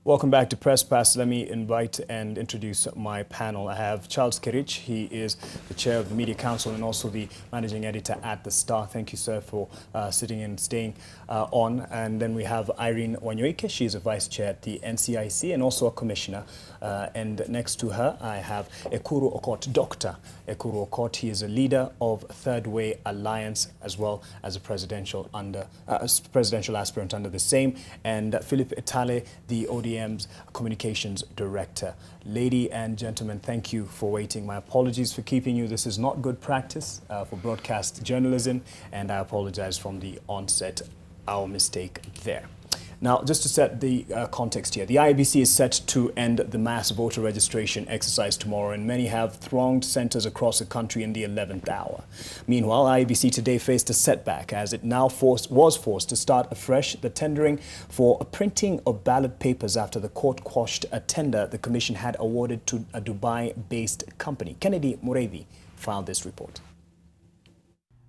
Welcome back to Press Pass. Let me invite and introduce my panel. I have Charles Kirich. He is the chair of the Media Council and also the managing editor at The Star. Thank you, sir, for sitting and staying on. And then we have Irene Wanyoike. She is a vice chair at the NCIC and also a commissioner. And next to her, I have Ekuru Okot, Dr. Ekuru Okot. He is a leader of Third Way Alliance as well as a presidential aspirant under the same. And Philip Etale, the ODM's communications director. Lady and gentlemen, thank you for waiting. My apologies for keeping you. This is not good practice for broadcast journalism, and I apologize from the onset. Our mistake there. Now, just to set the context here, the IEBC is set to end the mass voter registration exercise tomorrow, and many have thronged centers across the country in the 11th hour. Meanwhile, IEBC today faced a setback as it now was forced to start afresh the tendering for a printing of ballot papers after the court quashed a tender the commission had awarded to a Dubai-based company. Kennedy Mureithi filed this report.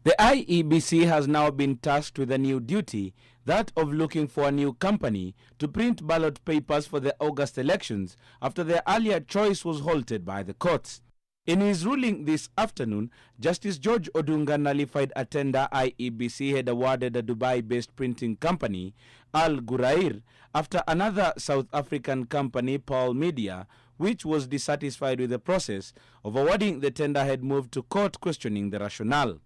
The IEBC has now been tasked with a new duty, that of looking for a new company to print ballot papers for the August elections after their earlier choice was halted by the courts. In his ruling this afternoon, Justice George Odunga nullified a tender IEBC had awarded a Dubai-based printing company, Al Ghurair, after another South African company, Pearl Media, which was dissatisfied with the process of awarding the tender, had moved to court questioning the rationale.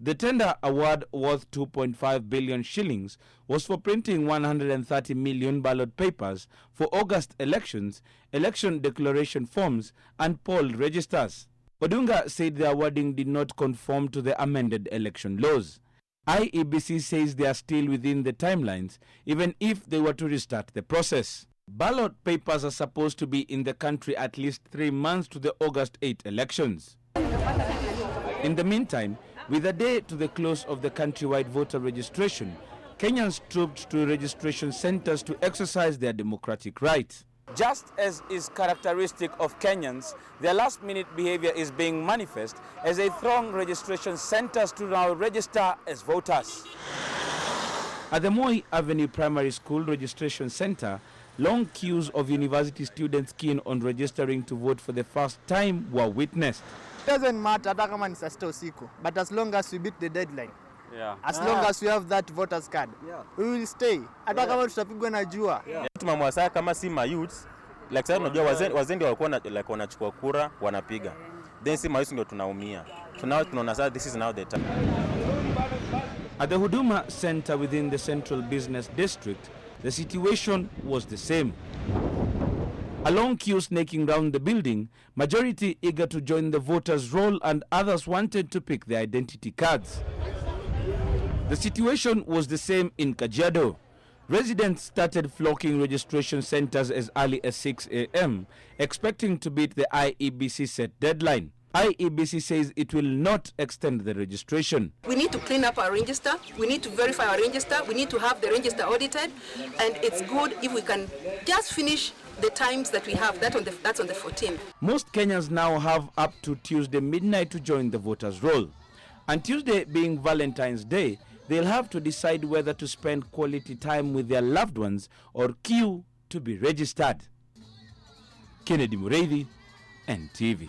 The tender award, worth 2.5 billion shillings, was for printing 130 million ballot papers for August elections, election declaration forms, and poll registers. Odunga said the awarding did not conform to the amended election laws. IEBC says they are still within the timelines, even if they were to restart the process. Ballot papers are supposed to be in the country at least 3 months to the August 8 elections. In the meantime, with a day to the close of the countrywide voter registration, Kenyans trooped to registration centers to exercise their democratic right. Just as is characteristic of Kenyans, their last-minute behavior is being manifest as they throng registration centers to now register as voters. At the Moi Avenue Primary School Registration Center, long queues of university students keen on registering to vote for the first time were witnessed. Doesn't matter hata kama ni saa 6 usiku, but as long as we beat the deadline, as long as we have that voters card, we will stay. Hata kama tutapigwa na jua. Tumamwasa kama si ma youths, like sasa unajua wazee ndio walikuwa like wanachukua kura wanapiga. Then si ma youths ndio tunaumia. Tunaona sasa this is now the time. At the Huduma Center within the Central Business District, the situation was the same. A long queue snaking round the building, majority eager to join the voters' roll and others wanted to pick their identity cards. The situation was the same in Kajiado. Residents started flocking registration centers as early as 6 a.m., expecting to beat the IEBC set deadline. IEBC says it will not extend the registration. We need to clean up our register, we need to verify our register, we need to have the register audited, and it's good if we can just finish the times that we have. That's on the 14th. Most Kenyans now have up to Tuesday midnight to join the voters' roll. And Tuesday being Valentine's Day, they'll have to decide whether to spend quality time with their loved ones or queue to be registered. Kennedy Mureithi, NTV.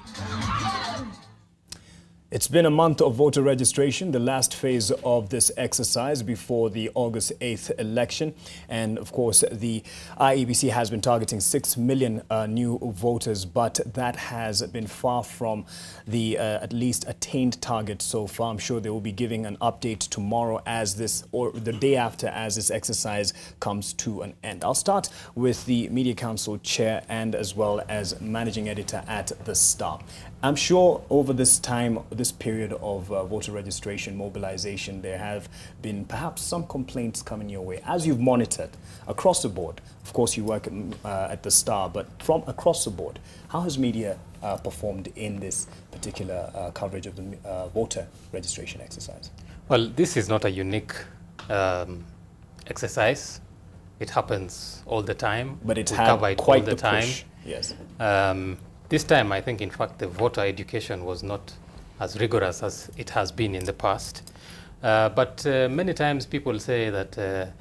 It's been a month of voter registration, the last phase of this exercise before the August 8th election. And of course, the IEBC has been targeting 6 million new voters, but that has been far from the at least attained target so far. I'm sure they will be giving an update tomorrow as this, or the day after, as this exercise comes to an end. I'll start with the Media Council chair and as well as managing editor at The Star. I'm sure over this time, this period of voter registration, mobilization, there have been perhaps some complaints coming your way. As you've monitored across the board, of course you work at The Star, but from across the board, how has media performed in this particular coverage of the voter registration exercise? Well, this is not a unique exercise. It happens all the time. But it's had quite the push. Yes. This time, I think, in fact, the voter education was not as rigorous as it has been in the past. But many times people say that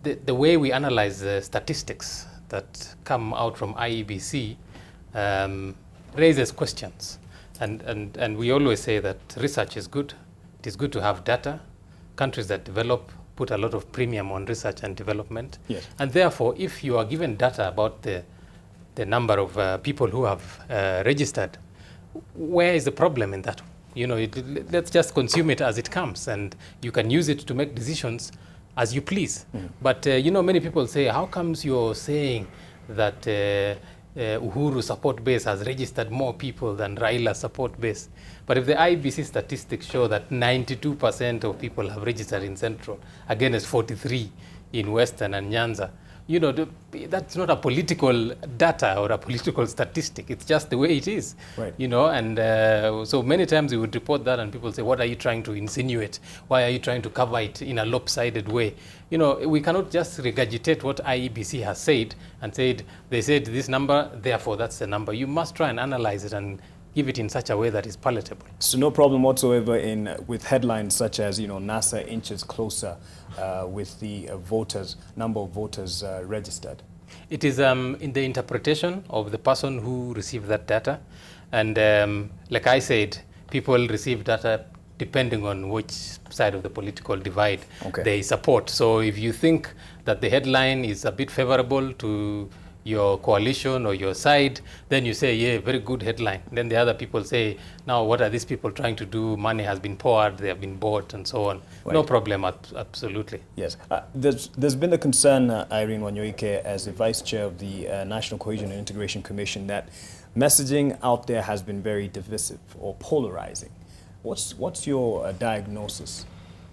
the way we analyze the statistics that come out from IEBC raises questions. And we always say that research is good. It is good to have data. Countries that develop put a lot of premium on research and development. Yes. And therefore, if you are given data about the number of people who have registered, where is the problem in that? Let's just consume it as it comes, and you can use it to make decisions as you please. But many people say, how comes you're saying that Uhuru support base has registered more people than Raila support base? But if the IEBC statistics show that 92% of people have registered in Central, against 43 in Western and Nyanza, that's not a political data or a political statistic. It's just the way it is. Right. And so many times we would report that and people say, what are you trying to insinuate? Why are you trying to cover it in a lopsided way? We cannot just regurgitate what IEBC has said and said, they said this number, therefore that's the number. You must try and analyze it and give it in such a way that is palatable. So no problem whatsoever with headlines such as, NASA inches closer with the number of voters registered. It is in the interpretation of the person who received that data. And like I said, people receive data depending on which side of the political divide they support. So if you think that the headline is a bit favorable to your coalition or your side, then you say, yeah, very good headline. Then the other people say, now what are these people trying to do? Money has been poured, they have been bought, and so on. Right. No problem, absolutely. Yes. There's been the concern, Irene Wanyoike, as the Vice Chair of the National Cohesion and Integration Commission, that messaging out there has been very divisive or polarizing. What's your diagnosis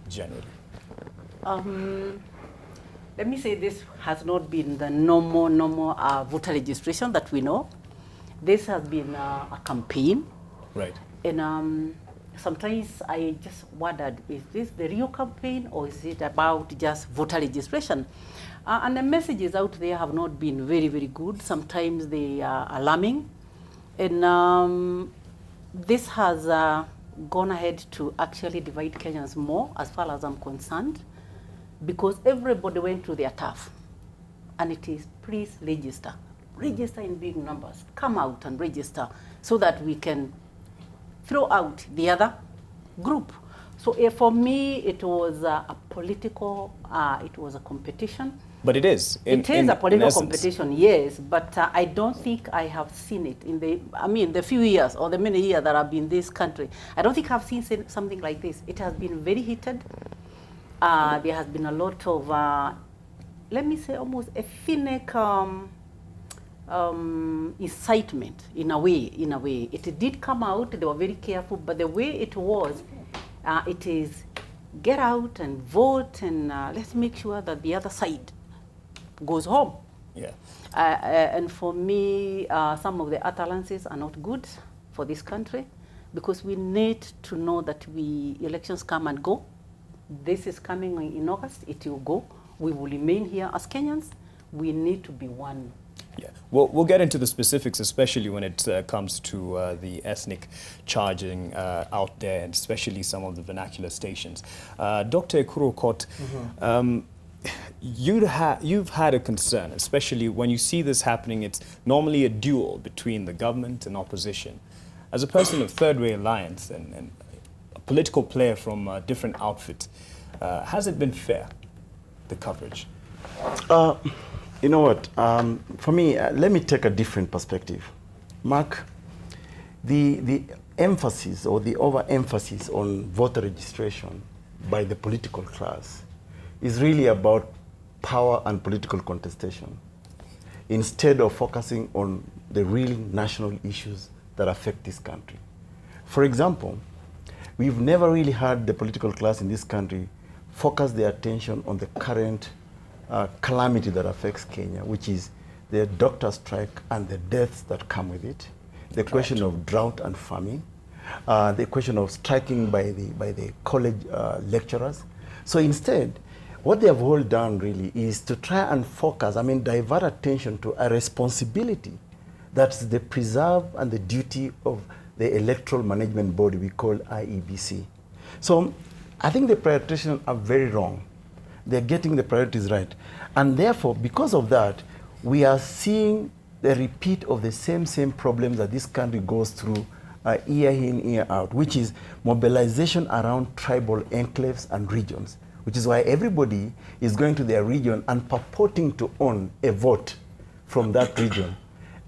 generally? Let me say this has not been the normal voter registration that we know. This has been a campaign. Right. And sometimes I just wondered, is this the real campaign or is it about just voter registration? And the messages out there have not been very, very good. Sometimes they are alarming. And this has gone ahead to actually divide Kenyans more, as far as I'm concerned, because everybody went to their turf. And it is, please register. Register in big numbers. Come out and register so that we can throw out the other group. So for me, it was a political, it was a competition. But it is. It is a political competition, yes, but I don't think I have seen it in the few years or the many years that I've been in this country. I don't think I've seen something like this. It has been very heated. There has been a lot of, let me say, almost ethnic incitement in a way. It did come out, they were very careful, but the way it was, it is get out and vote and let's make sure that the other side goes home. Yeah. And for me, some of the utterances are not good for this country because we need to know that elections come and go. This is coming in August, it will go. We will remain here as Kenyans. We need to be one. Yeah, we'll get into the specifics, especially when it comes to the ethnic charging out there, and especially some of the vernacular stations. Dr. Ekuru Okot, you've had a concern, especially when you see this happening. It's normally a duel between the government and opposition. As a person of Third Way Alliance and a political player from a different outfit, has it been fair, the coverage? You know what, for me, let me take a different perspective. Mark, the emphasis or the overemphasis on voter registration by the political class is really about power and political contestation, instead of focusing on the real national issues that affect this country. For example, we've never really had the political class in this country focus their attention on the current calamity that affects Kenya, which is the doctor strike and the deaths that come with it, the question of drought and famine, the question of striking by the college lecturers. So instead, what they have all done really is to try and focus, divert attention to a responsibility that's the preserve and the duty of the electoral management body we call IEBC. So I think the priorities are very wrong. they're getting the priorities right. And therefore, because of that, we are seeing the repeat of the same problems that this country goes through year in, year out, which is mobilization around tribal enclaves and regions, which is why everybody is going to their region and purporting to own a vote from that region.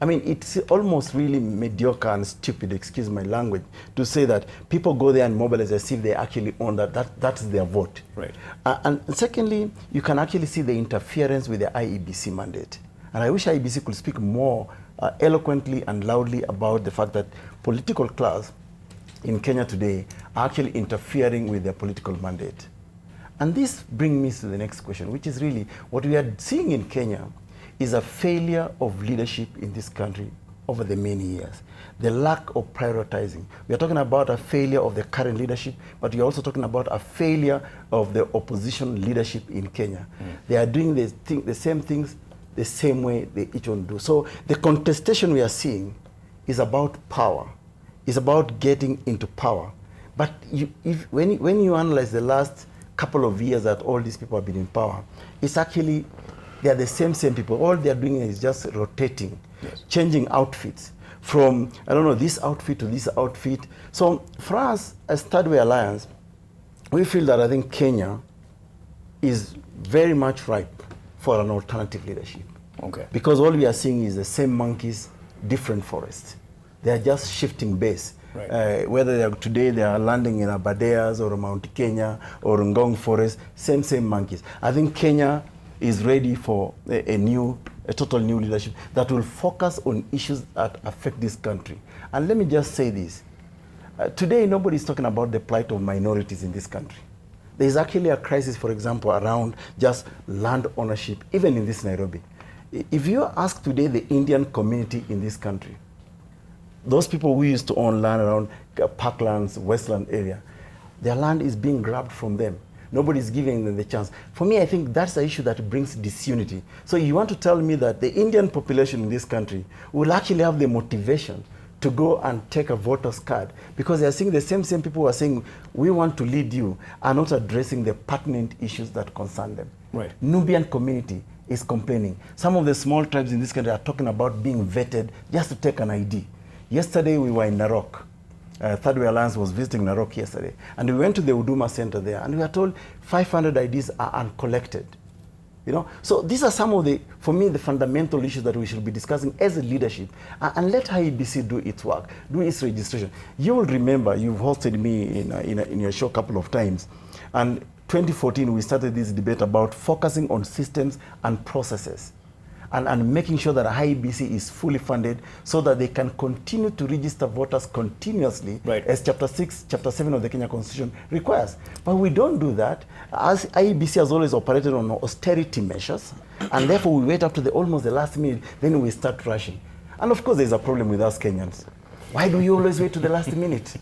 I mean, it's almost really mediocre and stupid, excuse my language, to say that people go there and mobilize as if they actually own that's their vote. Right. And secondly, you can actually see the interference with the IEBC mandate. And I wish IEBC could speak more eloquently and loudly about the fact that political class in Kenya today are actually interfering with their political mandate. And this brings me to the next question, which is really what we are seeing in Kenya is a failure of leadership in this country over the many years. The lack of prioritizing. We are talking about a failure of the current leadership, but we are also talking about a failure of the opposition leadership in Kenya. They are doing the same things the same way they each one do. So the contestation we are seeing is about power, is about getting into power. But when you analyze the last couple of years that all these people have been in power, it's actually, they are the same people. All they are doing is just rotating, changing outfits from, I don't know, this outfit to this outfit. So for us, as Third Way Alliance, we feel that I think Kenya is very much ripe for an alternative leadership. Okay. Because all we are seeing is the same monkeys, different forests. They are just shifting base. Right. Whether today they are landing in Abadeas or Mount Kenya or Ngong Forest, same monkeys. I think Kenya is ready for a total new leadership that will focus on issues that affect this country. And let me just say this. Today, nobody is talking about the plight of minorities in this country. There is actually a crisis, for example, around just land ownership, even in this Nairobi. If you ask today the Indian community in this country, those people who used to own land around Parklands, Westland area, their land is being grabbed from them. Nobody's giving them the chance. For me, I think that's the issue that brings disunity. So you want to tell me that the Indian population in this country will actually have the motivation to go and take a voter's card because they are seeing the same people who are saying, we want to lead you, are not addressing the pertinent issues that concern them. Right. Nubian community is complaining. Some of the small tribes in this country are talking about being vetted just to take an ID. Yesterday we were in Narok. Third Way Alliance was visiting Narok yesterday. And we went to the Huduma Center there and we were told 500 IDs are uncollected. You know? So these are some of the, for me, the fundamental issues that we should be discussing as a leadership. And let IEBC do its work, do its registration. You will remember, you've hosted me in your show a couple of times. And 2014, we started this debate about focusing on systems and processes and making sure that IEBC is fully funded so that they can continue to register voters continuously, right, as Chapter 6, Chapter 7 of the Kenya Constitution requires. But we don't do that, as IEBC has always operated on austerity measures, and therefore we wait up to almost the last minute, then we start rushing. And of course there's a problem with us Kenyans. Why do you always wait to the last minute?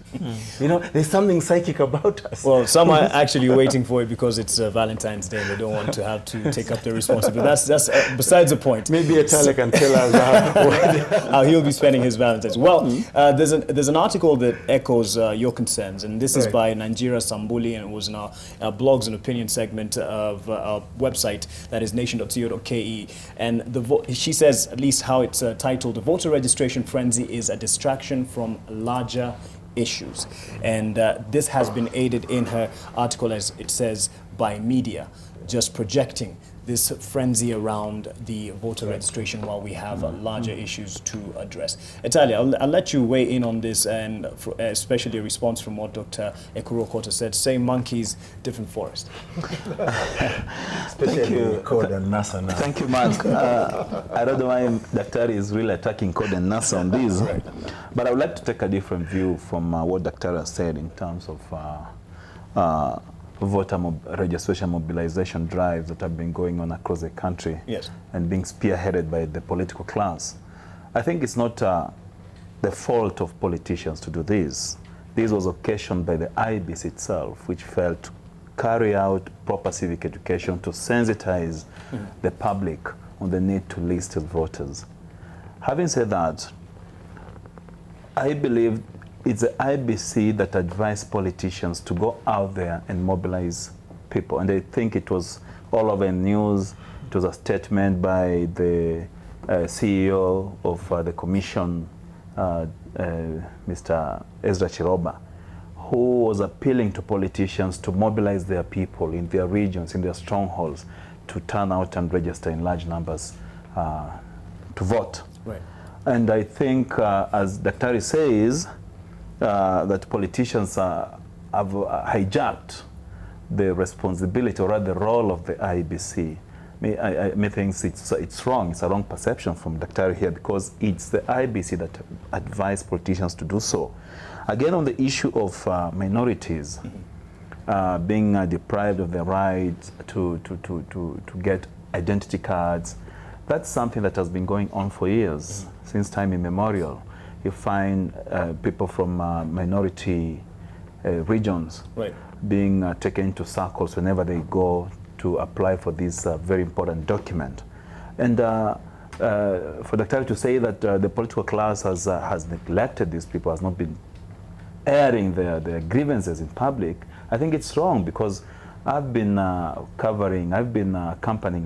You know, there's something psychic about us. Well, some are actually waiting for it because it's Valentine's Day and they don't want to have to take up the responsibility. That's besides the point. Maybe a teller can tell us how he'll be spending his Valentine's. Well, there's an article that echoes your concerns, and this is by Nanjira Sambuli, and it was in our blogs and opinion segment of our website, that is nation.co.ke. And she says, at least how it's titled, "The voter registration frenzy is a distraction from larger issues." And this has been aided in her article, as it says, by media, just projecting this frenzy around the voter registration while we have larger issues to address. Italia, I'll let you weigh in on this, and especially a response from what Dr. Ekuro Kota said, same monkeys, different forest. Especially code and NASA now. Thank you, Mark. I don't know why Dr. is really attacking code and NASA on this, but I would like to take a different view from what Dr. has said in terms of voter registration mobilization drives that have been going on across the country, yes, and being spearheaded by the political class. I think it's not the fault of politicians to do this. This was occasioned by the IEBC itself, which failed to carry out proper civic education to sensitize the public on the need to list as voters. Having said that, I believe it's the IEBC that advised politicians to go out there and mobilize people. And I think it was all over in news. It was a statement by the CEO of the commission, Mr. Ezra Chiroba, who was appealing to politicians to mobilize their people in their regions, in their strongholds, to turn out and register in large numbers to vote. Right. And I think, as Daktari says, that politicians have hijacked the responsibility, or rather the role of the IEBC. I think it's wrong. It's a wrong perception from Daktari here, because it's the IEBC that advise politicians to do so. Again, on the issue of minorities being deprived of the right to get identity cards, that's something that has been going on for years, since time immemorial. You find people from minority regions being taken into circles whenever they go to apply for this very important document. And for Daktari to say that the political class has neglected these people, has not been airing their grievances in public, I think it's wrong, because I've been accompanying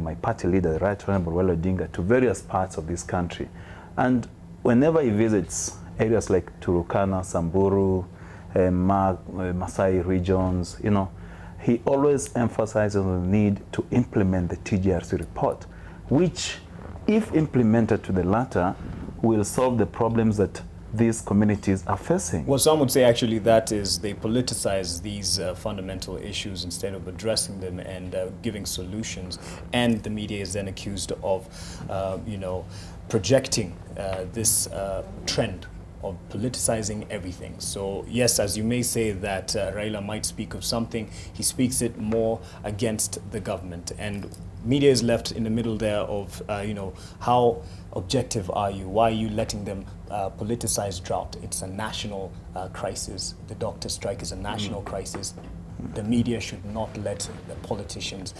my party leader, the Right Honorable Raila Odinga, to various parts of this country. And whenever he visits areas like Turkana, Samburu, Masai regions, you know, he always emphasizes on the need to implement the TGRC report, which, if implemented to the latter, will solve the problems that these communities are facing. Well, some would say actually that is they politicize these fundamental issues instead of addressing them and giving solutions, and the media is then accused of, you know, projecting this trend of politicizing everything. So yes, as you may say that Raila might speak of something, he speaks it more against the government, and media is left in the middle there of, you know, how objective are you? Why are you letting them politicize drought? It's a national crisis. The doctor strike is a national crisis. The media should not let the politicians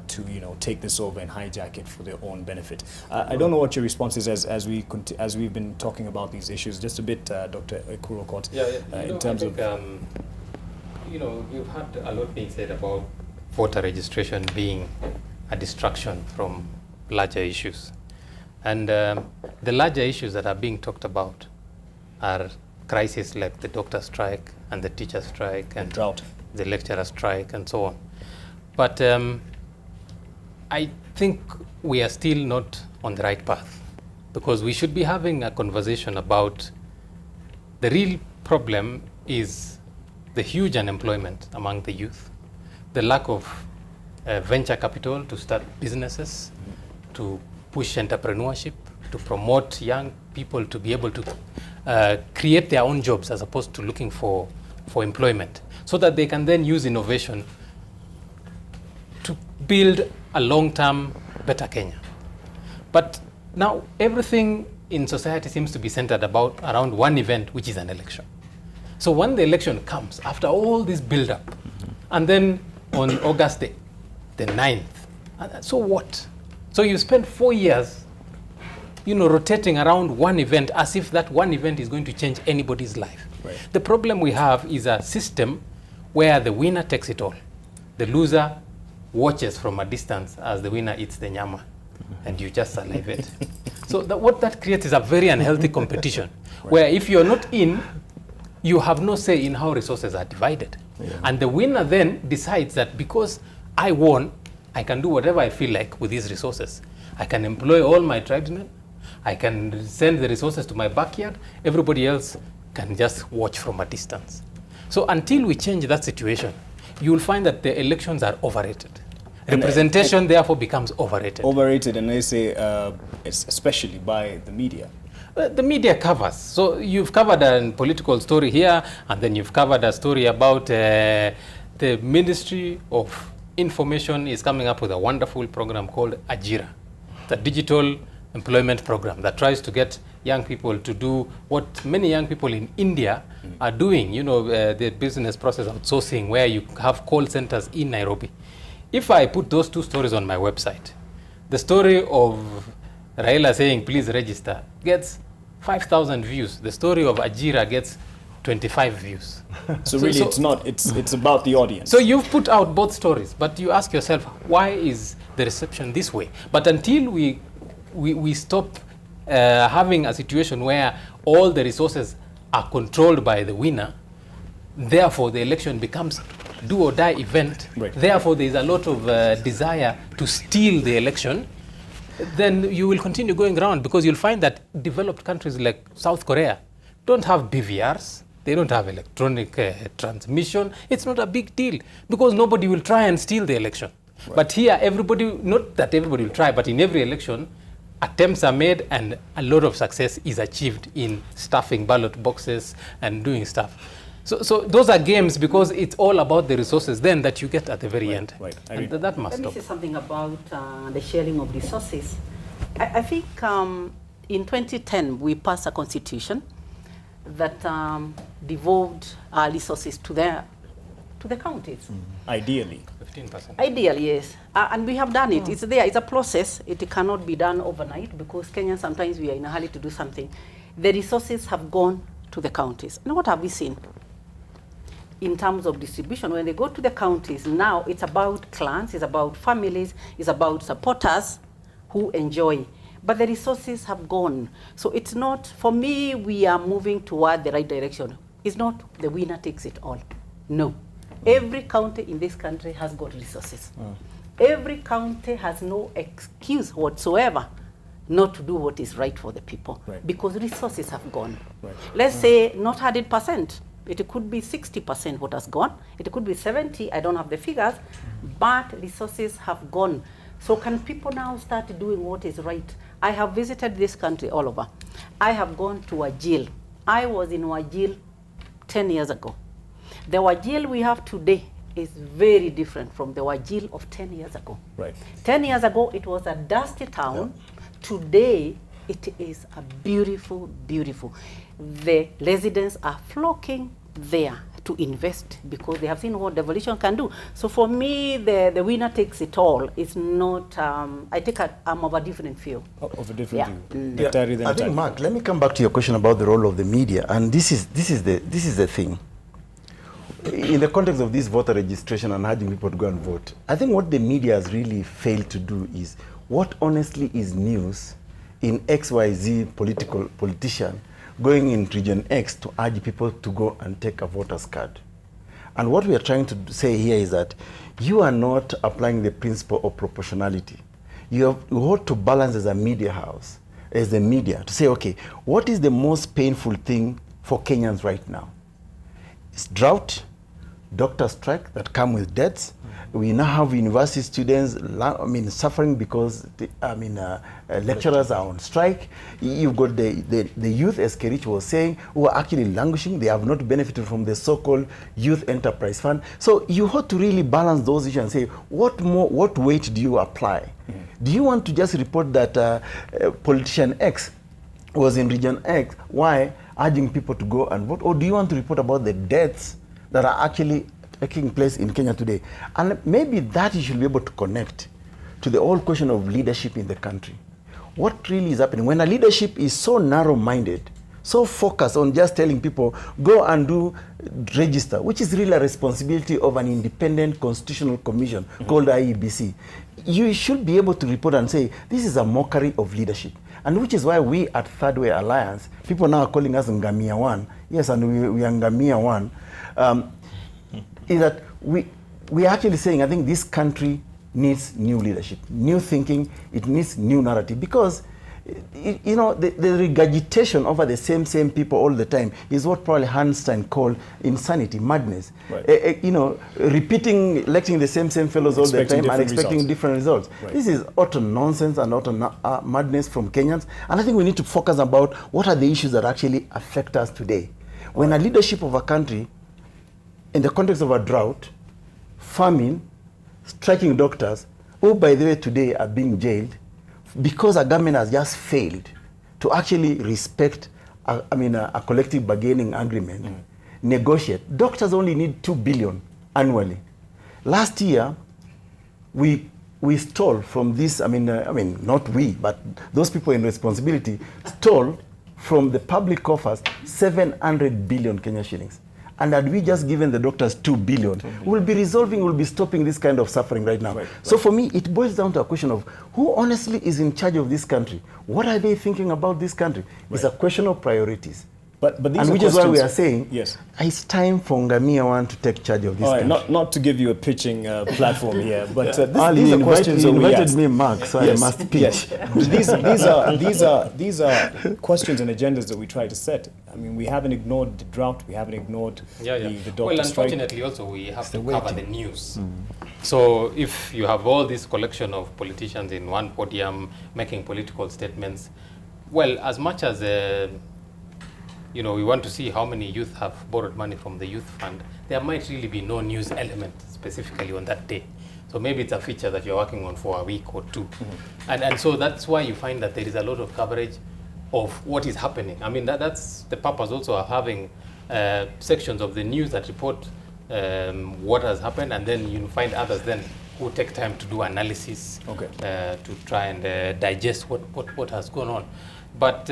to, you know, take this over and hijack it for their own benefit. I don't know what your response is as we've been talking about these issues. Just a bit, Dr. Kurokot, in terms of... you know, you've had a lot being said about voter registration being a distraction from larger issues. And the larger issues that are being talked about are crises like the doctor strike and the teacher strike and drought, the lecturer strike and so on. But I think we are still not on the right path, because we should be having a conversation about the real problem is the huge unemployment among the youth, the lack of venture capital to start businesses, to push entrepreneurship, to promote young people to be able to create their own jobs as opposed to looking for employment, so that they can then use innovation to build a long-term better Kenya. But now everything in society seems to be centered around one event, which is an election. So when the election comes, after all this build-up, and then on August the 9th, so what? So you spend 4 years, you know, rotating around one event as if that one event is going to change anybody's life. Right. The problem we have is a system where the winner takes it all. The loser watches from a distance as the winner eats the nyama, and you just salivate. So what that creates is a very unhealthy competition, where if you're not in, you have no say in how resources are divided. Yeah. And the winner then decides that because I won, I can do whatever I feel like with these resources. I can employ all my tribesmen. I can send the resources to my backyard. Everybody else can just watch from a distance. So until we change that situation, you will find that the elections are overrated. Representation therefore becomes overrated. Overrated, and they say it's especially by the media. The media covers. So you've covered a political story here, and then you've covered a story about the Ministry of Information is coming up with a wonderful program called Ajira, the digital employment program that tries to get young people to do what many young people in India are doing, you know, the business process outsourcing, where you have call centers in Nairobi. If I put those two stories on my website, the story of Raila saying, please register, gets 5,000 views. The story of Ajira gets 25 views. So really, it's about the audience. So you've put out both stories, but you ask yourself, why is the reception this way? But until we stop having a situation where all the resources are controlled by the winner, therefore the election becomes do or die event, right. Therefore there is a lot of desire to steal the election, then you will continue going around, because you'll find that developed countries like South Korea don't have BVRs, they don't have electronic transmission. It's not a big deal, because nobody will try and steal the election. Right. But here, everybody, not that everybody will try, but in every election, attempts are made and a lot of success is achieved in stuffing ballot boxes and doing stuff. So those are games, because it's all about the resources then that you get at the very end. Right. And that must stop. Let me say something about the sharing of resources. I think in 2010 we passed a constitution that devolved our resources to the counties. Ideally. 15%. Ideally, yes. And we have done it. It's there. It's a process. It cannot be done overnight, because Kenyans, sometimes we are in a hurry to do something. The resources have gone to the counties. And what have we seen? In terms of distribution, when they go to the counties, now it's about clans, it's about families, it's about supporters who enjoy. But the resources have gone. So it's not, for me, we are moving toward the right direction. It's not the winner takes it all. No. Every county in this country has got resources. Every county has no excuse whatsoever not to do what is right for the people, because resources have gone. Let's say not 100%. It could be 60% what has gone. It could be 70, I don't have the figures, but resources have gone. So can people now start doing what is right? I have visited this country all over. I have gone to Wajir. I was in Wajir 10 years ago. The Wajir we have today is very different from the Wajir of 10 years ago. Right. 10 years ago, it was a dusty town. Today, it is a beautiful, beautiful. The residents are flocking there to invest, because they have seen what devolution can do. So for me, the winner takes it all. It's not, I think I'm of a different view. Of a different view. I think, Mark, let me come back to your question about the role of the media. And this is the thing. In the context of this voter registration and urging people to go and vote, I think what the media has really failed to do is, what honestly is news in XYZ politician going in region X to urge people to go and take a voter's card. And what we are trying to say here is that you are not applying the principle of proportionality. You ought to balance as a media house, as the media, to say, okay, what is the most painful thing for Kenyans right now? It's drought, doctor strike that come with deaths. We now have university students, suffering because lecturers are on strike. You've got the youth, as Kerich was saying, who are actually languishing. They have not benefited from the so-called Youth Enterprise Fund. So you ought to really balance those issues and say, what weight do you apply? Do you want to just report that politician X was in region X, why, urging people to go and vote? Or do you want to report about the deaths that are actually taking place in Kenya today? And maybe that you should be able to connect to the whole question of leadership in the country. What really is happening? When a leadership is so narrow-minded, so focused on just telling people, go and do register, which is really a responsibility of an independent constitutional commission called IEBC, you should be able to report and say, this is a mockery of leadership. And which is why we at Third Way Alliance, people now are calling us Ngamia One. Yes, and we are Ngamia One. Is that we are actually saying, I think this country needs new leadership, new thinking, it needs new narrative, because the regurgitation over the same people all the time is what probably Einstein called insanity, madness. Right. Repeating, electing the same fellows all the time and expecting different results. Right. This is utter nonsense and utter madness from Kenyans. And I think we need to focus about what are the issues that actually affect us today. When a leadership of a country, in the context of a drought, famine, striking doctors, who by the way today are being jailed, because a government has just failed to actually respect a collective bargaining agreement, negotiate. Doctors only need 2 billion annually. Last year, we stole from this, not we, but those people in responsibility stole from the public coffers 700 billion Kenya shillings. And had we just given the doctors 2 billion, we'll be resolving, we'll be stopping this kind of suffering right now. So for me, it boils down to a question of who honestly is in charge of this country? What are they thinking about this country? It's a question of priorities. But these and are which is why we are saying, yes, it's time for Ngamia One to take charge of this country. Not to give you a pitching platform here, but these are questions you that we invited ask. me, Mark, so Yes, I must pitch. Yes. These are questions and agendas that we try to set. I mean, we haven't ignored the drought, we haven't ignored the doctor well, strike. Unfortunately, also we have to cover the news. So if you have all this collection of politicians in one podium making political statements, well, as much as you know, we want to see how many youth have borrowed money from the youth fund, there might really be no news element specifically on that day. So maybe it's a feature that you're working on for a week or two. And so that's why you find that there is a lot of coverage of what is happening. I mean, that's the purpose also of having sections of the news that report what has happened, and then you find others then who take time to do analysis, to try and digest what has gone on. But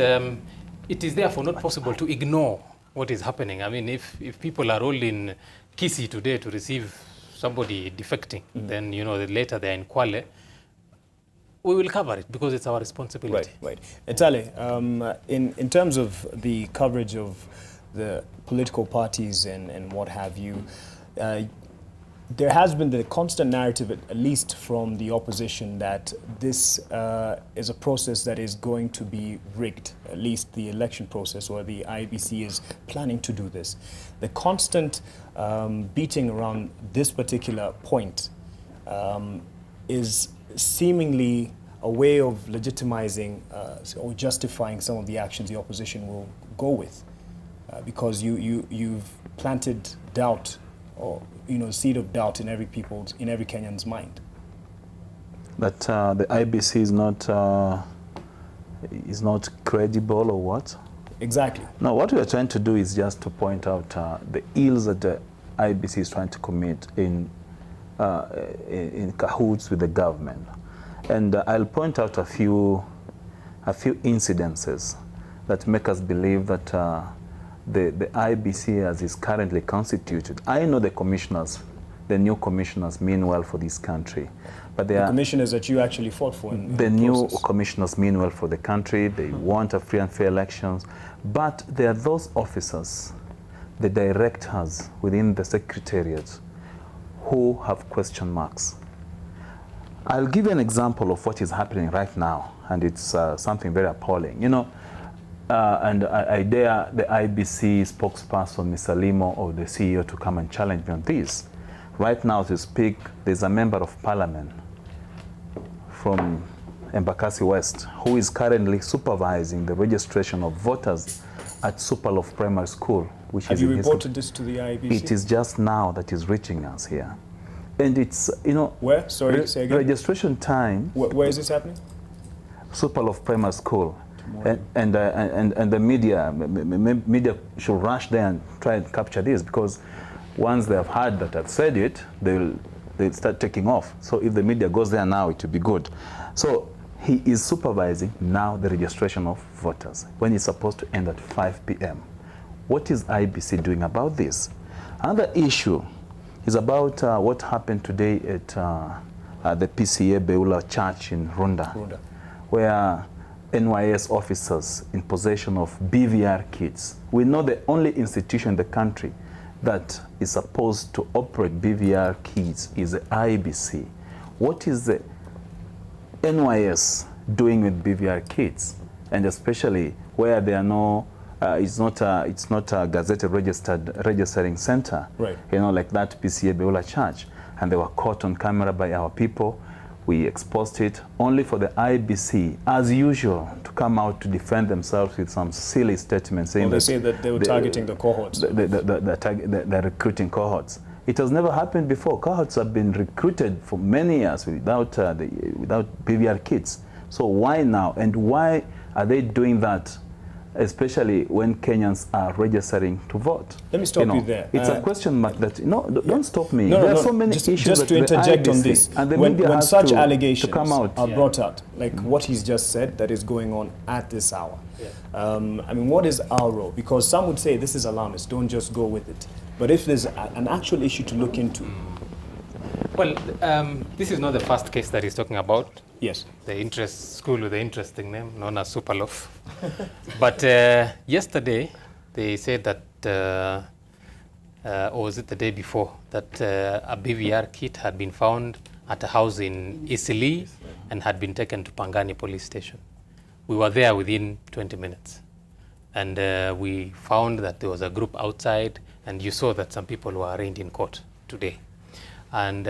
it is therefore not possible to ignore what is happening. I mean, if people are all in Kisii today to receive somebody defecting, then, you know, later they're in Kwale, we will cover it because it's our responsibility. Right. Etale, in terms of the coverage of the political parties and what have you, there has been the constant narrative, at least from the opposition, that this is a process that is going to be rigged, at least the election process, or the IEBC is planning to do this. The constant beating around this particular point is seemingly a way of legitimizing or justifying some of the actions the opposition will go with, because you've planted doubt, or seed of doubt in every Kenyan's mind. That the IEBC is not credible, or what? Exactly. No, what we are trying to do is just to point out the ills that the IEBC is trying to commit in cahoots with the government, and I'll point out a few incidences that make us believe that the IEBC as is currently constituted. I know the commissioners, the new commissioners, mean well for this country, but the commissioners that you actually fought for. The new commissioners mean well for the country. They want a free and fair elections, but there are those officers, the directors within the secretariat, who have question marks. I'll give you an example of what is happening right now, and it's something very appalling. You know. And I dare the IEBC spokesperson, Mr. Limo, or the CEO, to come and challenge me on this. Right now, to speak, there's a member of parliament from Embakasi West who is currently supervising the registration of voters at Superloaf Primary School. Which Have you reported this to the IEBC? It is just now that is reaching us here. And it's, Where? Sorry, say again. Registration time. Where is this happening? Superloaf Primary School. And the media should rush there and try and capture this, because once they have heard that I've said it, they'll start taking off. So if the media goes there now, it will be good. So he is supervising now the registration of voters when it's supposed to end at 5 p.m. What is IEBC doing about this? Another issue is about what happened today at the PCA Beula Church in Runda, where NYS officers in possession of BVR kits. We know the only institution in the country that is supposed to operate BVR kits is the IEBC. What is the NYS doing with BVR kits? And especially where there are no, it's not a gazetted registering center, right? Like that PCA Beula Church, and they were caught on camera by our people. We exposed it, only for the IEBC, as usual, to come out to defend themselves with some silly statements saying they say that they were targeting the cohorts. The recruiting cohorts. It has never happened before. Cohorts have been recruited for many years without BVR kits. So why now? And why are they doing that especially when Kenyans are registering to vote. Let me stop you there. It's a question mark that, don't stop me. No, there no, are so many just, issues just that to interject the IEBC on this, and the when media has such to allegations come out. are brought out, like what he's just said, that is going on at this hour. I mean, what is our role? Because some would say this is alarmist, don't just go with it. But if there's an actual issue to look into. Well, this is not the first case that he's talking about. Yes. The interest school with the interesting name, known as Superloaf. But yesterday, they said that, or was it the day before, that a BVR kit had been found at a house in Isili and had been taken to Pangani police station. We were there within 20 minutes. And we found that there was a group outside, and you saw that some people were arraigned in court today. And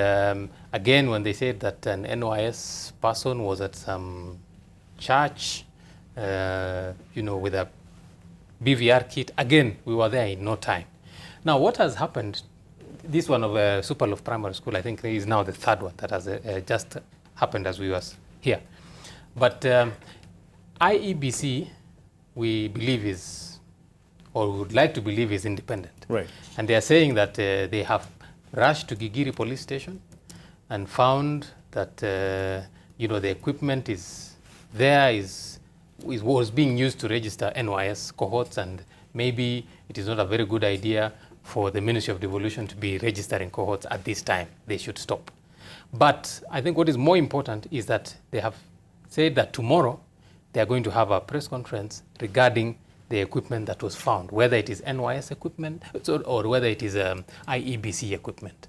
again, when they said that an NYS person was at some church, with a BVR kit, again, we were there in no time. Now, what has happened, this one of Superloaf Primary School, I think is now the third one that has just happened as we was here. But IEBC, we believe is, or would like to believe is independent. Right. And they are saying that they have rushed to Gigiri police station and found that the equipment was being used to register NYS cohorts, and maybe it is not a very good idea for the Ministry of Devolution to be registering cohorts at this time. They should stop. But I think what is more important is that they have said that tomorrow they are going to have a press conference regarding the equipment that was found, whether it is NYS equipment or whether it is IEBC equipment.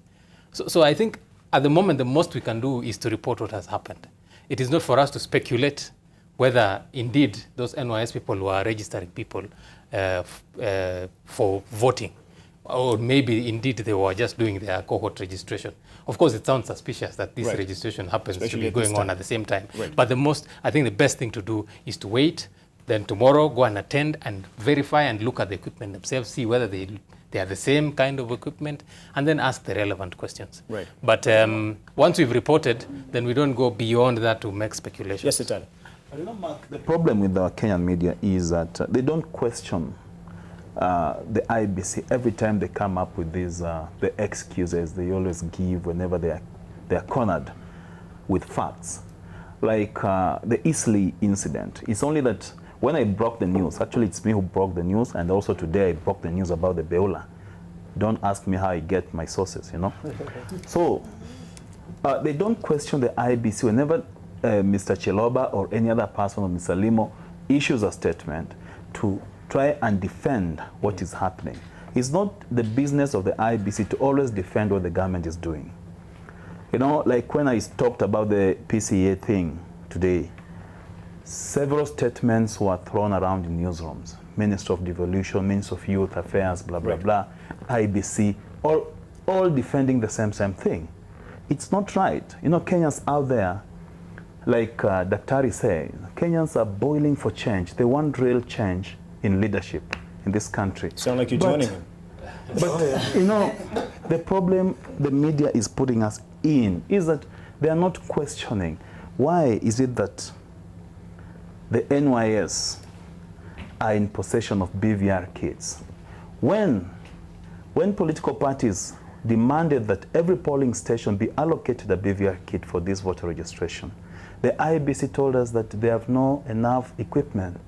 So I think at the moment, the most we can do is to report what has happened. It is not for us to speculate whether indeed those NYS people were registering people for voting, or maybe indeed they were just doing their cohort registration. Of course, it sounds suspicious that this registration happens to be going on at the same time. Right. But I think the best thing to do is to wait. Then tomorrow, go and attend and verify and look at the equipment themselves, see whether they are the same kind of equipment, and then ask the relevant questions. Right. But once we've reported, then we don't go beyond that to make speculations. Yes, Itali. Mark, the problem with the Kenyan media is that they don't question the IEBC every time they come up with these the excuses they always give whenever they are cornered with facts. Like the Isley incident. It's only that when I broke the news, actually it's me who broke the news, and also today I broke the news about the Beula. Don't ask me how I get my sources, So they don't question the IEBC whenever Mr. Chiloba or any other person or Mr. Limo issues a statement to try and defend what is happening. It's not the business of the IEBC to always defend what the government is doing. Like when I talked about the PCA thing today, several statements were thrown around in newsrooms. Minister of Devolution, Minister of Youth Affairs, blah, blah, blah, IEBC, all defending the same thing. It's not right. Kenyans out there, like Daktari said, Kenyans are boiling for change. They want real change in leadership in this country. Sound like you're joining him. But, the problem the media is putting us in is that they are not questioning why is it that the NYS are in possession of BVR kits. When political parties demanded that every polling station be allocated a BVR kit for this voter registration, the IEBC told us that they have no enough equipment,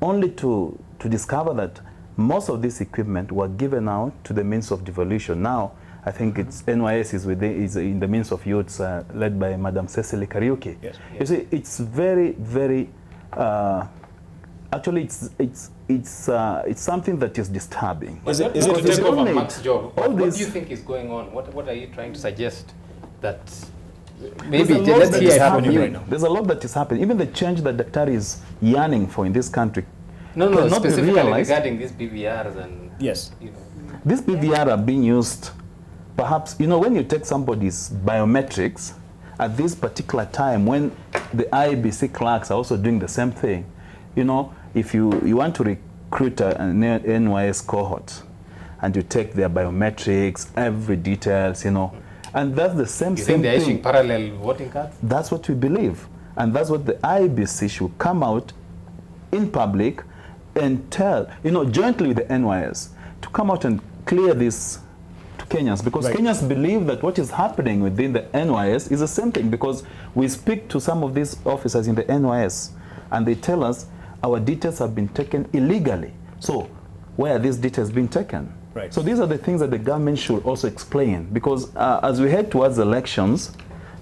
only to discover that most of this equipment were given out to the means of devolution. Now, I think it's NYS is in the means of youths led by Madam Cecily Kariuki. Yes. You see, it's very, very. Actually, it's something that is disturbing. Is it to take over Mark's job? What do you think is going on? What are you trying to suggest that? Maybe let's hear from you. Right now. There's a lot that is happening. Even the change that Daktari is yearning for in this country. No, specifically regarding these BVRs and yes, these BVR are being used. Perhaps when you take somebody's biometrics at this particular time when the IEBC clerks are also doing the same thing. If you want to recruit an NYS cohort and you take their biometrics, every details, and that's the same thing. You think they're issuing parallel voting cards? That's what we believe. And that's what the IEBC should come out in public and tell, jointly with the NYS, to come out and clear this to Kenyans, because Kenyans believe that what is happening within the NYS is the same thing, because we speak to some of these officers in the NYS and they tell us our details have been taken illegally. So where are these details being taken? Right. So these are the things that the government should also explain, because as we head towards elections,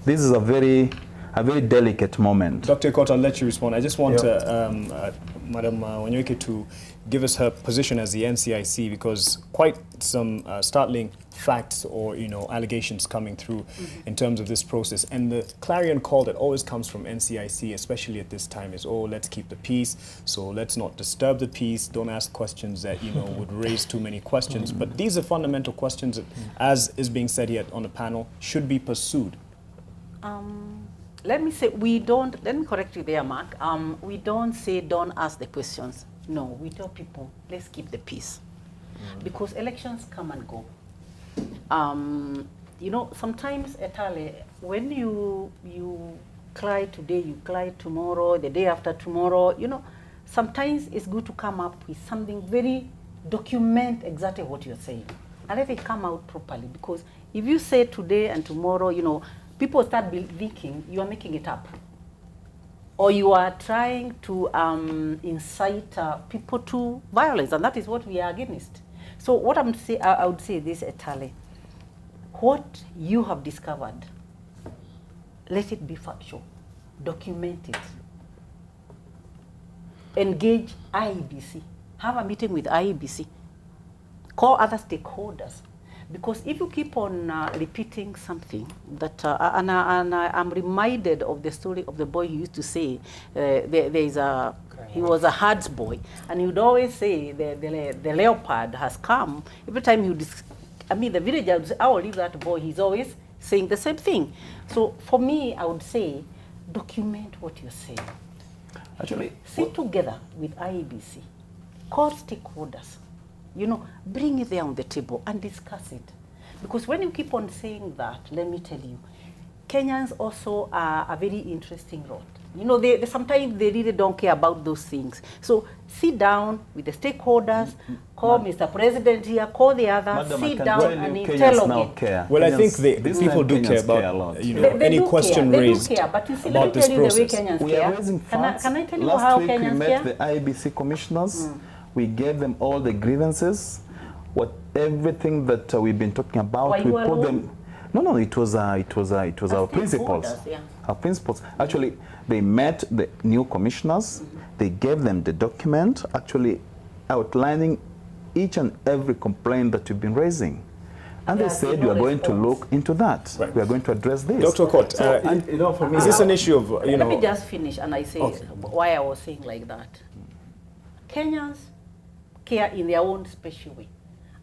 this is a very delicate moment. Dr. Ikot, I'll let you respond. I just want Madam Wanyoike to give us her position as the NCIC, because quite some startling facts or allegations coming through in terms of this process, and the clarion call that always comes from NCIC, especially at this time, is, oh, let's keep the peace, so let's not disturb the peace, don't ask questions that would raise too many questions. But these are fundamental questions that, as is being said here on the panel, should be pursued. Let me say, let me correct you there, Mark. We don't say don't ask the questions. No, we tell people, let's keep the peace. Because elections come and go. Sometimes, Etale, when you cry today, you cry tomorrow, the day after tomorrow, sometimes it's good to come up with something very, document exactly what you're saying. And let it come out properly. Because if you say today and tomorrow, people start thinking you are making it up, or you are trying to incite people to violence, and that is what we are against. So what I would say this, Etale, what you have discovered, let it be factual, document it, engage IEBC, have a meeting with IEBC, call other stakeholders. Because if you keep on repeating something that, and I'm reminded of the story of the boy who used to say, he was a herds boy, and he would always say the leopard has come. Every time he would, the villager would say, I will leave that boy, he's always saying the same thing. So for me, I would say, document what you're saying. Actually, sit together with IEBC, call stakeholders. Bring it there on the table and discuss it. Because when you keep on saying that, let me tell you, Kenyans also are a very interesting lot. They sometimes they really don't care about those things. So sit down with the stakeholders, call Mr. President here, call the others, sit down and interrogate. Well, I think people do care about any question raised but you see, about this process. We are raising facts. Can I tell you Last how week Kenyans we met the IEBC commissioners. We gave them all the grievances, everything that we've been talking about. We put them. No, it was our principals. Our principals. Actually, they met the new commissioners. They gave them the document, actually outlining each and every complaint that you've been raising. And they said, we are going to look into that. We are going to address this. Dr. Ikot, for me, is this an issue of, Let me just finish, and I say why I was saying like that. Kenyans care in their own special way.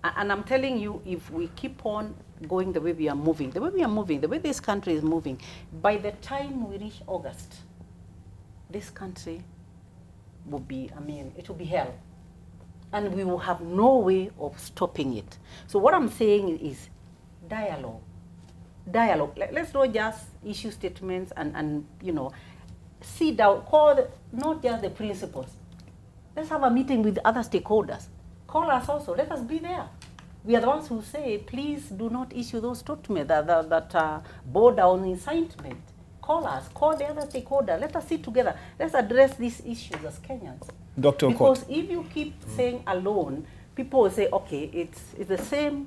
And I'm telling you, if we keep on going the way we are moving, the way this country is moving, by the time we reach August, this country will be, it will be hell. And we will have no way of stopping it. So what I'm saying is dialogue. Dialogue. Let's not just issue statements and sit down, call not just the principals. Let's have a meeting with other stakeholders. Call us also. Let us be there. We are the ones who say, please do not issue those statements that border on incitement. Call us. Call the other stakeholders. Let us sit together. Let's address these issues as Kenyans. Dr. Ikot. Because if you keep saying alone, people will say, okay, it's the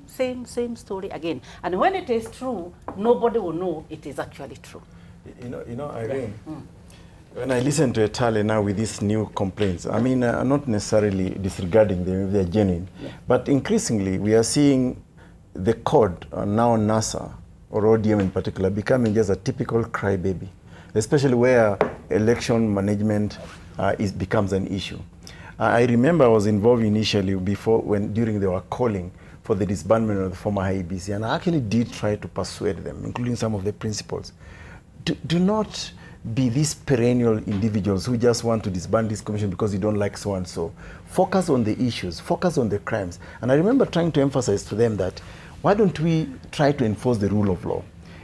same story again. And when it is true, nobody will know it is actually true. Irene, when I listen to Etale now with these new complaints, I'm not necessarily disregarding them if they're genuine, but increasingly we are seeing the code, now NASA, or ODM in particular, becoming just a typical crybaby, especially where election management becomes an issue. I remember I was involved initially during they were calling for the disbandment of the former IEBC, and I actually did try to persuade them, including some of the principals. Do not be these perennial individuals who just want to disband this commission because you don't like so and so. Focus on the issues, focus on the crimes. And I remember trying to emphasize to them that why don't we try to enforce the rule of law?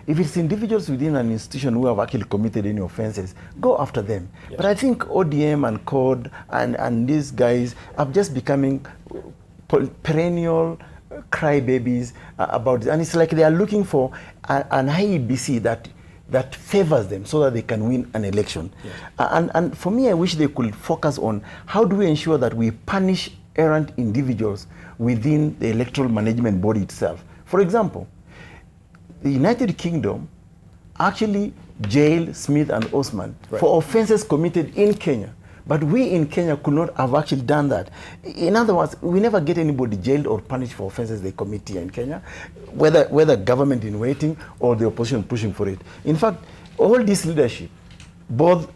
If it's individuals within an institution who have actually committed any offenses, go after them. Yes. But I think ODM and CORD and these guys are just becoming perennial crybabies about it. And it's like they are looking for an IEBC that favors them so that they can win an election. Yes. And for me, I wish they could focus on how do we ensure that we punish errant individuals within the electoral management body itself. For example, the United Kingdom actually jailed Smith and Osman for offenses committed in Kenya. But we in Kenya could not have actually done that. In other words, we never get anybody jailed or punished for offenses they commit here in Kenya, whether government in waiting or the opposition pushing for it. In fact, all this leadership, both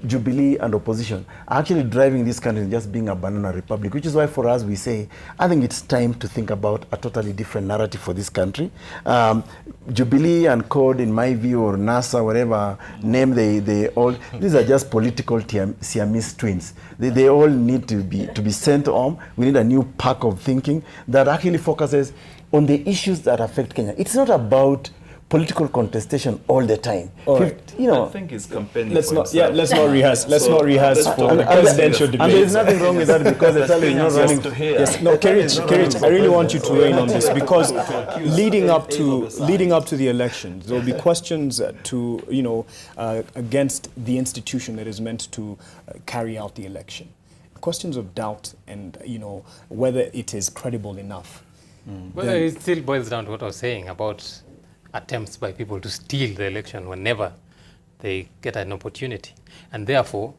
Jubilee and opposition, are actually driving this country just being a banana republic, which is why for us we say, I think it's time to think about a totally different narrative for this country. Jubilee and CORD, in my view, or NASA, whatever name they all, these are just political Siamese twins. They all need to be sent home. We need a new pack of thinking that actually focuses on the issues that affect Kenya. It's not about political contestation all the time. Right. You know, I think he's campaigning Let's for not. himself. Yeah, let's not rehearse. Let's not rehearse for the presidential debate. and there's nothing wrong with that because the Tally is not running to hear. Yes, no, Kirich, I really want you to weigh in on this because leading up to the elections, there will be questions against the institution that is meant to carry out the election. Questions of doubt and whether it is credible enough. Well, it still boils down to what I was saying about attempts by people to steal the election whenever they get an opportunity. And therefore,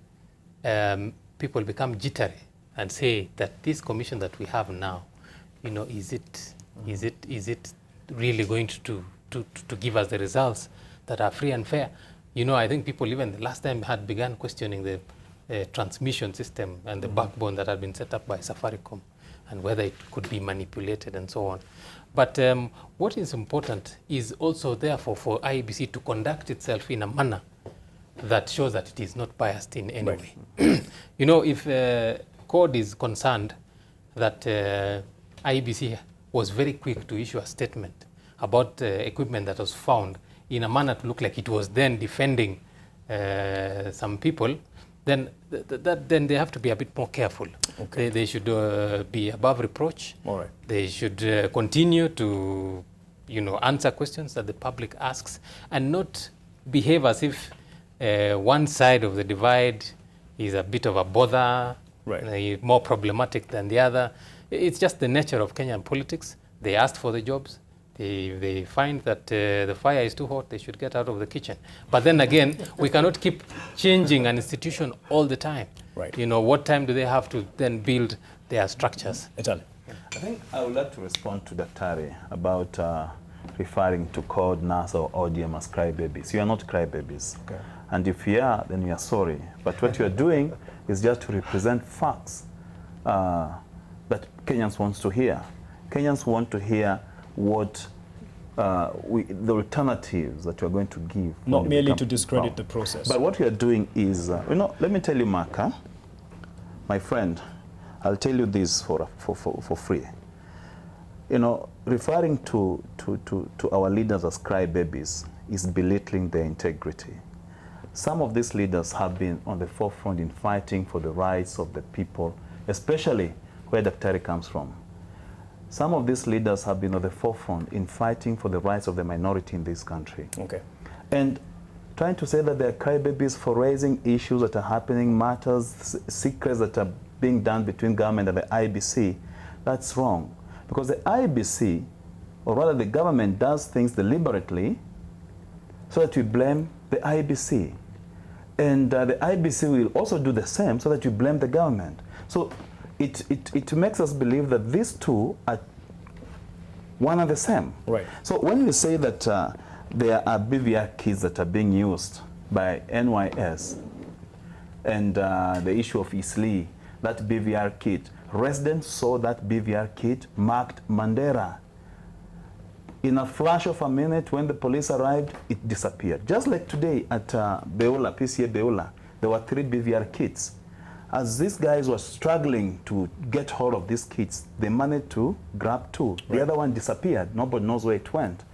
people become jittery and say that this commission that we have now, is it really going to give us the results that are free and fair? I think people even the last time had begun questioning the transmission system and the backbone that had been set up by Safaricom and whether it could be manipulated and so on. But what is important is also therefore for IEBC to conduct itself in a manner that shows that it is not biased in any way. If CORD is concerned that IEBC was very quick to issue a statement about equipment that was found in a manner to look like it was then defending some people, then they have to be a bit more careful. Okay. They should be above reproach. All right. They should continue to, answer questions that the public asks and not behave as if one side of the divide is a bit of a bother, more problematic than the other. It's just the nature of Kenyan politics. They asked for the jobs. They find that the fire is too hot, they should get out of the kitchen. But then again, we cannot keep changing an institution all the time. Right. What time do they have to then build their structures? Italy. I think I would like to respond to Daktari about referring to CORD, NASA, or ODM as crybabies. You are not crybabies. Okay. And if you are, then you are sorry. But what you are doing is just to represent facts that Kenyans want to hear. Kenyans want to hear what the alternatives that you are going to give. Not merely to discredit the process. But what we are doing is, let me tell you, Mark, my friend, I'll tell you this for free. Referring to our leaders as crybabies is belittling their integrity. Some of these leaders have been on the forefront in fighting for the rights of the people, especially where Daktari comes from. Some of these leaders have been on the forefront in fighting for the rights of the minority in this country. Okay. And trying to say that they're crybabies for raising issues that are happening, matters, secrets that are being done between government and the IEBC, that's wrong. Because the IEBC, or rather the government, does things deliberately so that we blame the IEBC. And the IEBC will also do the same so that you blame the government. So it makes us believe that these two are one and the same. Right. So when we say that there are BVR kits that are being used by NYS and the issue of Isli, that BVR kit, residents saw that BVR kit marked Mandera. In a flash of a minute, when the police arrived, it disappeared. Just like today at Beola, PCA Beola, there were 3 BVR kits. As these guys were struggling to get hold of these kits, they managed to grab 2. The other one disappeared. Nobody knows where it went.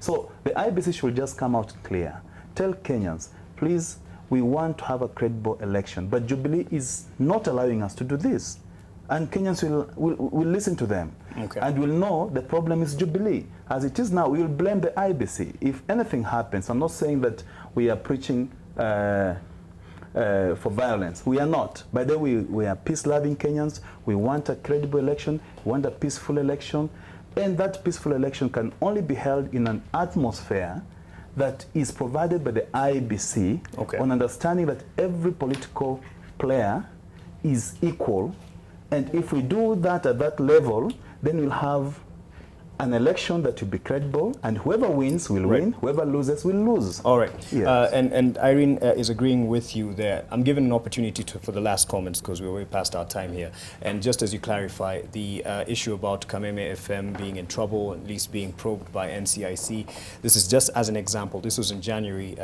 So the IEBC should just come out clear. Tell Kenyans, please, we want to have a credible election, but Jubilee is not allowing us to do this. And Kenyans will listen to them. Okay. And will know the problem is Jubilee. As it is now, we will blame the IEBC. If anything happens, I'm not saying that we are preaching for violence. We are not. By the way, we are peace-loving Kenyans. We want a credible election. We want a peaceful election. And that peaceful election can only be held in an atmosphere that is provided by the IEBC, okay, on understanding that every political player is equal. And if we do that at that level, then we'll have an election that will be credible, and whoever wins will win, whoever loses will lose. All right. Yes. And Irene is agreeing with you there. I'm given an opportunity for the last comments because we're way past our time here. And just as you clarify, the issue about Kameme FM being in trouble, at least being probed by NCIC, this is just as an example. This was in January,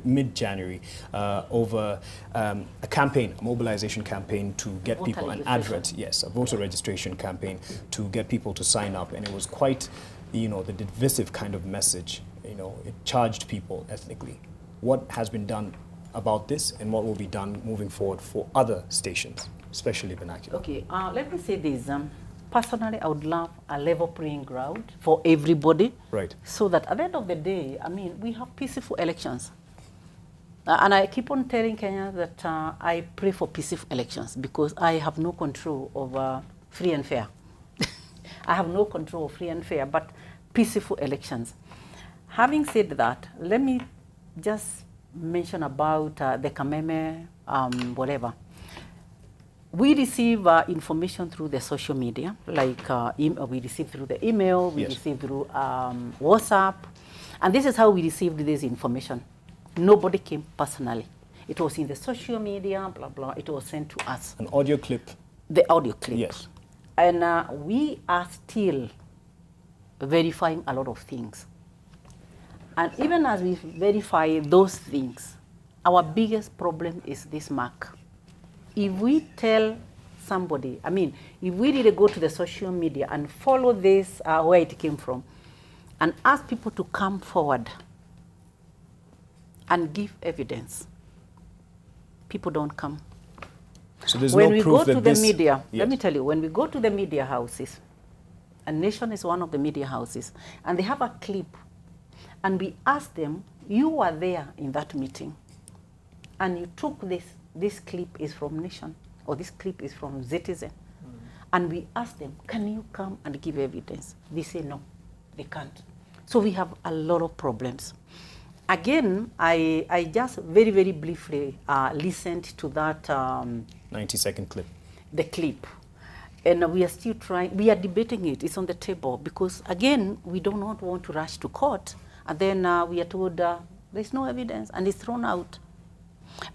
mid-January, over a campaign, a mobilization campaign to get people, an advert, yes, a voter registration campaign to get people to sign up. And it was quite, the divisive kind of message. It charged people ethnically. What has been done about this, and what will be done moving forward for other stations, especially vernacular? Okay, let me say this. Personally, I would love a level playing ground for everybody. Right. So that at the end of the day, we have peaceful elections. And I keep on telling Kenya that I pray for peaceful elections because I have no control over free and fair. I have no control of free and fair, but peaceful elections. Having said that, let me just mention about the Kameme, whatever. We receive information through the social media, like we receive through the email, we receive through WhatsApp, and this is how we received this information. Nobody came personally. It was in the social media, blah, blah, it was sent to us. An audio clip? The audio clip. Yes. And we are still verifying a lot of things. And even as we verify those things, our biggest problem is this mark. If we tell somebody, if we really go to the social media and follow this, where it came from, and ask people to come forward and give evidence, people don't come. So there's when no we proof go that to this, the media, yes. Let me tell you, when we go to the media houses, and Nation is one of the media houses, and they have a clip, and we ask them, you were there in that meeting, and you took this clip is from Nation, or this clip is from Citizen, and we ask them, can you come and give evidence? They say no, they can't. So we have a lot of problems. Again, I just very, very briefly listened to that 90-second clip. The clip. And we are still trying, we are debating it, it's on the table, because again, we do not want to rush to court, and then we are told there's no evidence, and it's thrown out.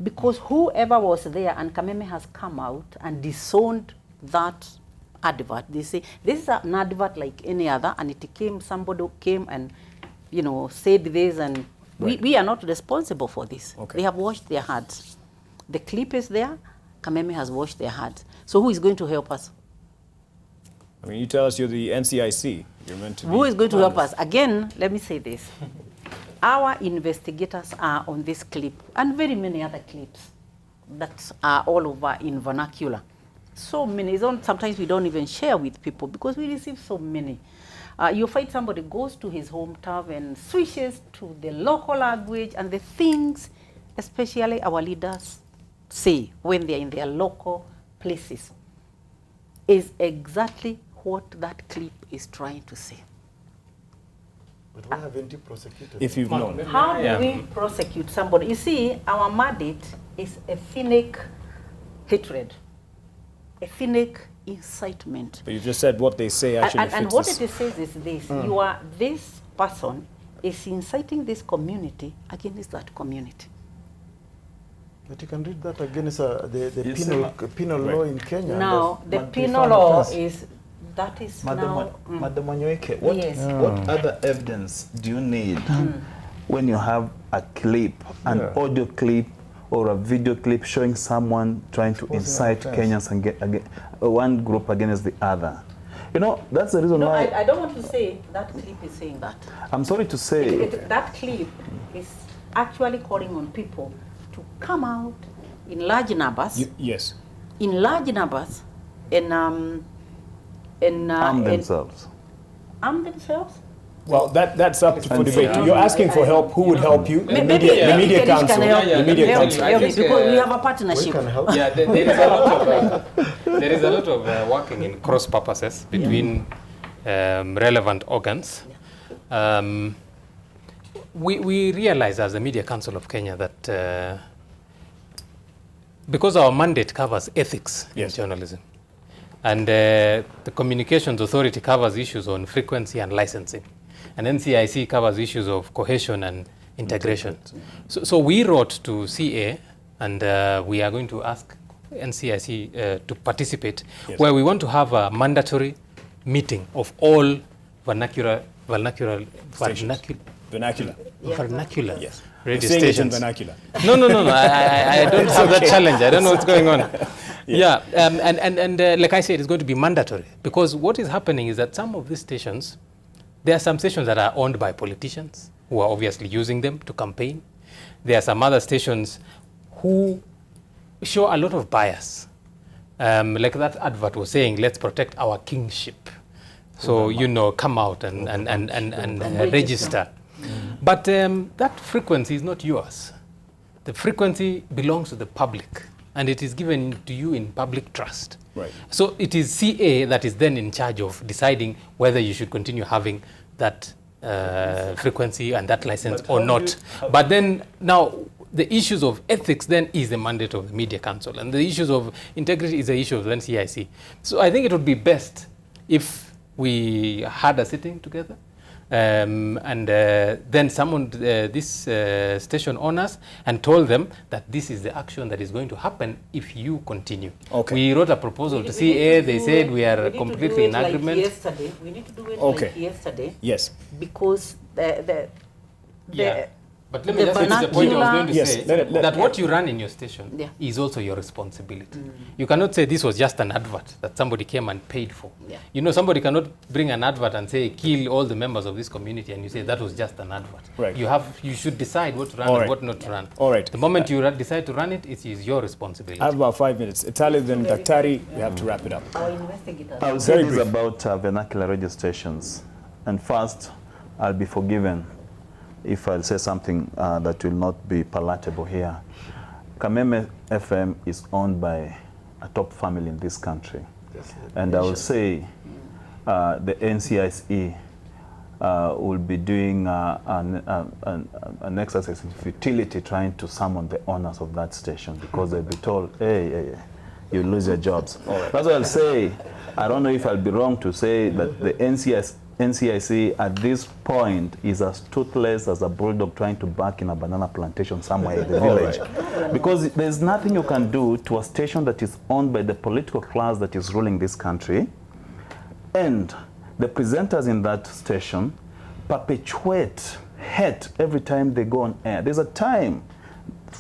Because whoever was there, and Kameme has come out and disowned that advert. They say, this is an advert like any other, and it came, somebody came and, said this, and we are not responsible for this. Okay. They have washed their hands. The clip is there, Kameme has washed their hands. So who is going to help us? You tell us you're the NCIC. You're meant to be. Who is going to help us? Again, let me say this. Our investigators are on this clip and very many other clips that are all over in vernacular. So many. Sometimes we don't even share with people because we receive so many. You find somebody goes to his hometown and switches to the local language, and the things, especially our leaders say when they're in their local places, is exactly what that clip is trying to say. But why haven't you prosecuted? If you've known. How do we prosecute somebody? You see, our mandate is ethnic hatred, ethnic incitement. But you just said what they say actually fits and what this. it says is this: this person is inciting this community against that community. But you can read that against the penal law in Kenya. Now, the penal law is, that is Madam Wanyoike, what other evidence do you need when you have a clip, an audio clip or a video clip showing someone trying to incite Kenyans and one group against the other? You know, that's the reason No, why... I don't want to say that clip is saying that. I'm sorry to say... That clip is actually calling on people to come out in large numbers. Yes. In large numbers and arm themselves. Arm themselves? Well, that's up for debate. You're asking for help. Who would help you? The Maybe media council. The media council. Because we have a We partnership. can help. Yeah, there is a lot of working in cross purposes between relevant organs. We realize as the Media Council of Kenya that because our mandate covers ethics in journalism, and the Communications Authority covers issues on frequency and licensing, and NCIC covers issues of cohesion and integration. So we wrote to CA, and we are going to ask NCIC to participate, where we want to have a mandatory meeting of all vernacular radio stations. Vernacular. No, I don't have that challenge. I don't know what's going on. And like I said, it's going to be mandatory, because what is happening is that some of these stations, there are some stations that are owned by politicians who are obviously using them to campaign. There are some other stations who show a lot of bias. Like that advert was saying, let's protect our kingship. So, you know, come out and register. But that frequency is not yours. The frequency belongs to the public, and it is given to you in public trust. Right. So it is CA that is then in charge of deciding whether you should continue having that frequency and that license or not. But then now the issues of ethics then is the mandate of the Media Council, and the issues of integrity is the issue of the NCIC. So I think it would be best if we had a sitting together, and then summoned this station owners and told them that this is the action that is going to happen if you continue. Okay. We wrote a proposal to CA. They said we are completely in agreement. We need to do it like yesterday. Yes. Because But let me just finish the point I was going to say, that what you run in your station is also your responsibility. You cannot say this was just an advert that somebody came and paid for. You know, somebody cannot bring an advert and say, kill all the members of this community, and you say that was just an advert. Right. You should decide what to run and what not to run. All right. The moment you decide to run it, it is your responsibility. I have about 5 minutes. Itali, then Daktari, we have to wrap it up. Our investigators. I'll say this about vernacular radio stations. And first, I'll be forgiven if I'll say something that will not be palatable here. Kameme FM is owned by a top family in this country. And I will say the NCIC will be doing an exercise in futility trying to summon the owners of that station, because they'll be told, hey, you lose your jobs. That's what I'll say. I don't know if I'll be wrong to say that the NCIC at this point is as toothless as a bulldog trying to bark in a banana plantation somewhere in the village. Because there's nothing you can do to a station that is owned by the political class that is ruling this country, and the presenters in that station perpetuate hate every time they go on air. There's a time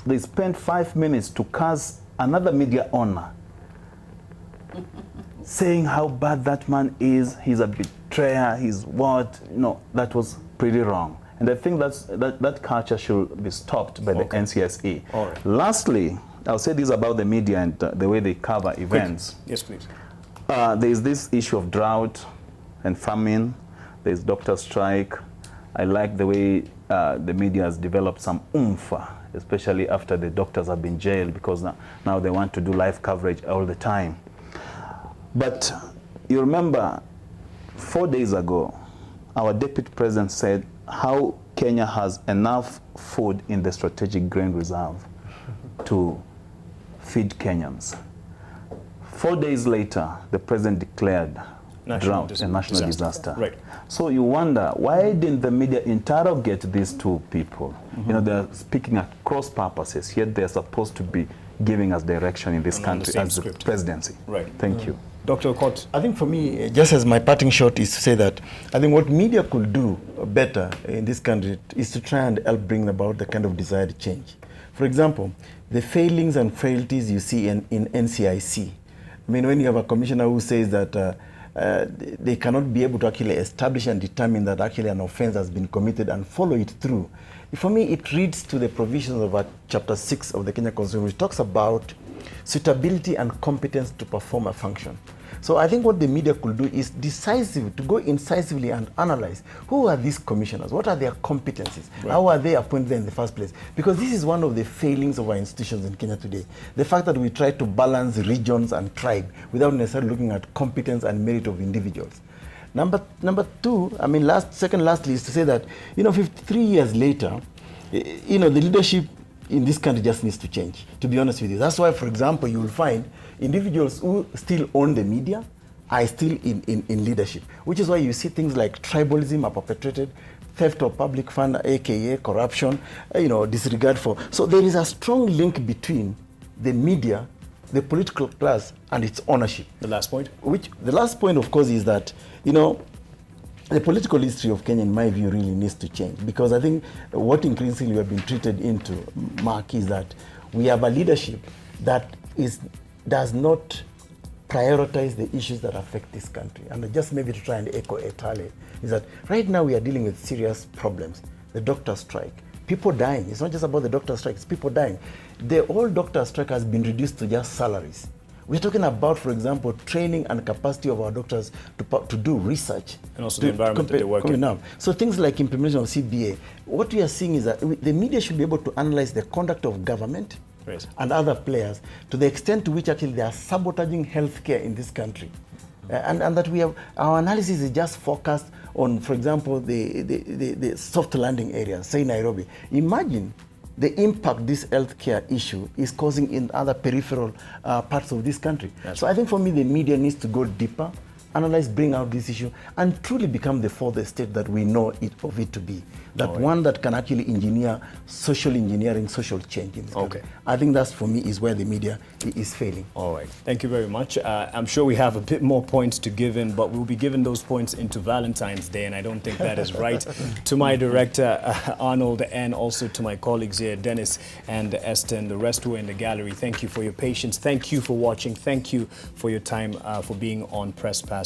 they spend 5 minutes to curse another media owner, saying how bad that man is, he's a betrayer, he's what, that was pretty wrong. And I think that culture should be stopped by the NCSE. Right. Lastly, I'll say this about the media and the way they cover events. Yes, please. There is this issue of drought and famine. There's doctor strike. I like the way the media has developed some oomph, especially after the doctors have been jailed, because now they want to do live coverage all the time. But you remember 4 days ago, our deputy president said how Kenya has enough food in the strategic grain reserve to feed Kenyans. 4 days later, the president declared drought and national disaster. Right. So you wonder, why didn't the media interrogate these two people? They're speaking at cross purposes, yet they're supposed to be giving us direction in this country as the presidency. Right. Thank you. Dr. Okot. I think for me, just as my parting shot is to say that I think what media could do better in this country is to try and help bring about the kind of desired change. For example, the failings and frailties you see in NCIC. I mean, when you have a commissioner who says that they cannot be able to actually establish and determine that actually an offense has been committed and follow it through. For me, it reads to the provisions of Chapter 6 of the Kenya Constitution, which talks about suitability and competence to perform a function. So I think what the media could do is to go incisively and analyze who are these commissioners, what are their competencies, how are they appointed in the first place? Because this is one of the failings of our institutions in Kenya today. The fact that we try to balance regions and tribe without necessarily looking at competence and merit of individuals. Number two, I mean, lastly, is to say that, 53 years later, the leadership in this country just needs to change, to be honest with you. That's why, for example, you will find individuals who still own the media are still in leadership, which is why you see things like tribalism are perpetrated, theft of public fund, aka corruption, disregard for. So there is a strong link between the media, the political class, and its ownership. The last point? The last point, of course, is that, the political history of Kenya, in my view, really needs to change, because I think what increasingly we have been treated into, Mark, is that we have a leadership that does not prioritize the issues that affect this country. And just maybe to try and echo Etale, is that right now we are dealing with serious problems. The doctor strike, people dying. It's not just about the doctor strike, it's people dying. The whole doctor strike has been reduced to just salaries. We're talking about, for example, training and capacity of our doctors to do research. And also the environment that they work in. So things like implementation of CBA, what we are seeing is that the media should be able to analyze the conduct of government and other players to the extent to which actually they are sabotaging healthcare in this country. And that our analysis is just focused on, for example, the soft landing areas, say Nairobi. Imagine the impact this healthcare issue is causing in other peripheral parts of this country. So I think for me, the media needs to go deeper, analyze, bring out this issue, and truly become the fourth estate that we know it to be. That one that can actually engineer social engineering, social change in this country. I think that's, for me, is where the media is failing. All right. Thank you very much. I'm sure we have a bit more points to give in, but we'll be giving those points into Valentine's Day, and I don't think that is right. To my director, Arnold, and also to my colleagues here, Dennis and Esther, and the rest who are in the gallery, thank you for your patience. Thank you for watching. Thank you for your time, for being on Press Pass.